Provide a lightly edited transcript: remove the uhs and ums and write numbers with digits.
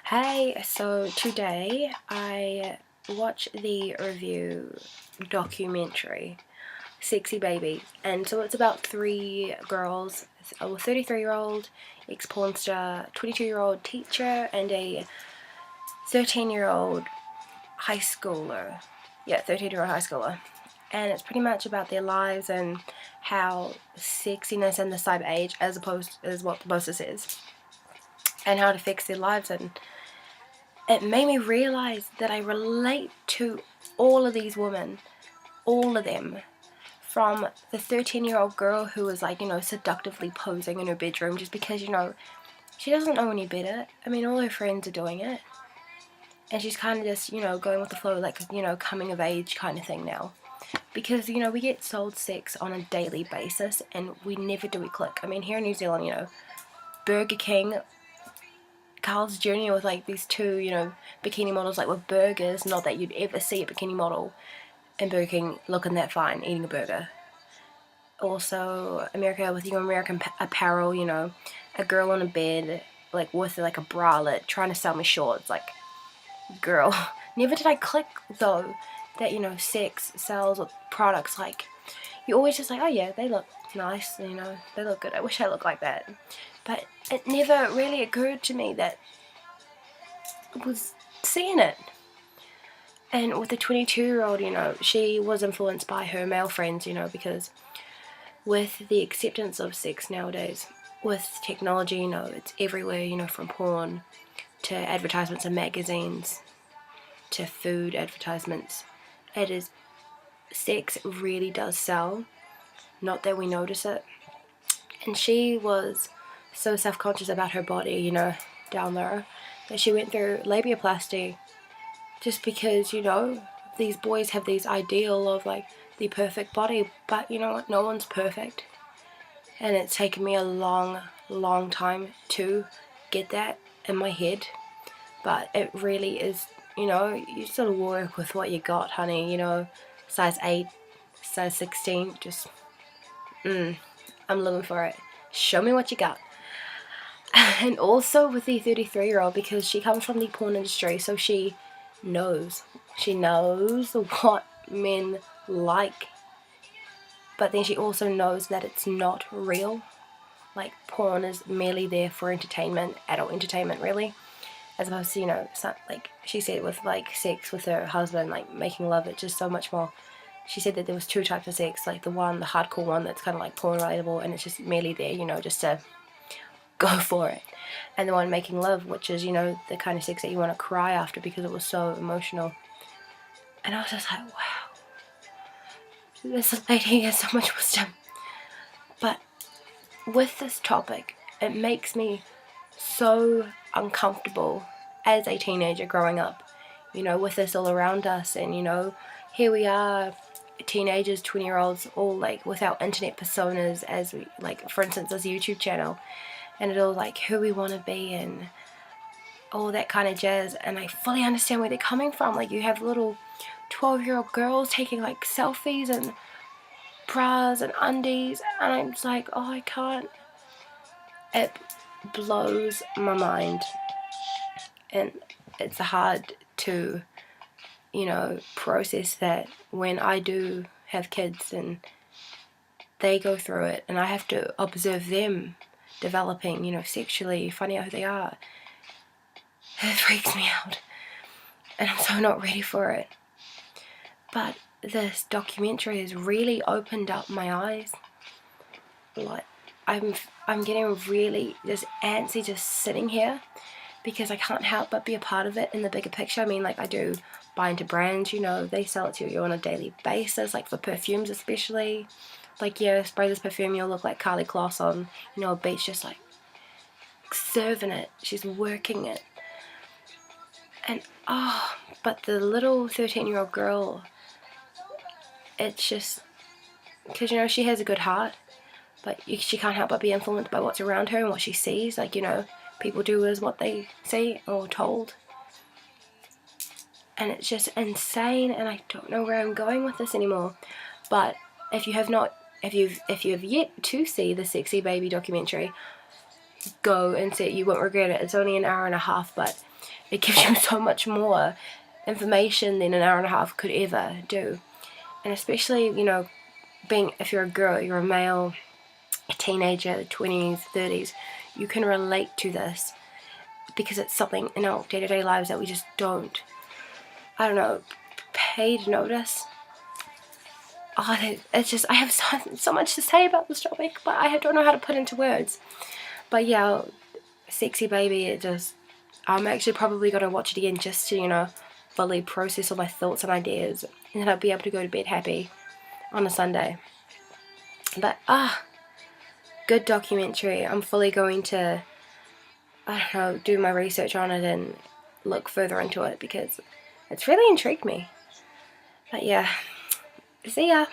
Hey, so today I watched the review documentary, Sexy Baby, and so it's about three girls, a 33-year-old ex-porn star, 22-year-old teacher, and a 13-year-old high schooler. Yeah, 13-year-old high schooler. And it's pretty much about their lives and how sexiness in the cyber age, as opposed is what the poster says, and how it affects their lives. And it made me realize that I relate to all of these women, all of them, from the 13-year-old girl who was like, seductively posing in her bedroom just because, she doesn't know any better. I mean, all her friends are doing it. And she's kind of just, going with the flow, like, coming of age kind of thing now. Because, we get sold sex on a daily basis and we never do it click. I mean, here in New Zealand, Burger King, Carl's Jr. with like these two, bikini models like with burgers. Not that you'd ever see a bikini model in Burger King looking that fine eating a burger. Also, America with American Apparel, a girl on a bed like with like a bralette trying to sell me shorts. Like, girl, never did I click though that sex sells with products. Like, you always just like, oh yeah, they look nice, they look good. I wish I looked like that. But it never really occurred to me that I was seeing it. And with the 22-year-old, she was influenced by her male friends, because with the acceptance of sex nowadays, with technology, it's everywhere, from porn to advertisements in magazines to food advertisements. Sex really does sell, not that we notice it. And she was so self-conscious about her body, down there, that she went through labiaplasty just because, these boys have these ideal of like the perfect body, but you know what, no one's perfect. And it's taken me a long time to get that in my head, but it really is, you sort of work with what you got, honey, size 8, size 16, just, I'm living for it. Show me what you got. And also with the 33-year-old, because she comes from the porn industry, so she knows what men like, but then she also knows that it's not real. Like, porn is merely there for entertainment, adult entertainment really, as opposed to, like she said with like sex with her husband, like making love, it's just so much more. She said that there was two types of sex, like the hardcore one that's kind of like porn relatable and it's just merely there, just to go for it, and the one making love, which is, the kind of sex that you want to cry after because it was so emotional. And I was just like, wow, this lady has so much wisdom. But with this topic, it makes me so uncomfortable as a teenager growing up, with this all around us. And here we are, teenagers, 20-year-olds, all like with our internet personas, as we like, for instance, this YouTube channel, and it all like who we want to be and all that kind of jazz. And I fully understand where they're coming from. Like, you have little 12-year-old girls taking like selfies and bras and undies, and I'm just like, oh, I can't. It blows my mind, and it's hard to process that when I do have kids and they go through it and I have to observe them developing, sexually, finding out who they are. It freaks me out, and I'm so not ready for it. But this documentary has really opened up my eyes. Like, I'm getting really just antsy just sitting here, because I can't help but be a part of it in the bigger picture. I mean, like, I do buy into brands, they sell it to you on a daily basis, like for perfumes especially. Like, yeah, spray this perfume, you'll look like Carly Kloss on, a beach, just like serving it. She's working it. And, but the little 13-year-old girl, it's just, because, she has a good heart, but she can't help but be influenced by what's around her and what she sees. Like, people do as what they see or told. And it's just insane, and I don't know where I'm going with this anymore. But if you have yet to see the Sexy Baby documentary, go and see it. You won't regret it. It's only an hour and a half, but It gives you so much more information than an hour and a half could ever do. And especially, you know, if you're a girl, you're a male, a teenager, 20s, 30s, you can relate to this because it's something in our day-to-day lives that we just don't, I don't know, pay to notice. Oh, it's just, I have so much to say about this topic, but I don't know how to put into words. But yeah, Sexy Baby, it just, I'm actually probably going to watch it again just to, you know, fully process all my thoughts and ideas, and then I'll be able to go to bed happy on a Sunday. But good documentary. I'm fully going to, I don't know, do my research on it and look further into it because it's really intrigued me. But yeah, see ya.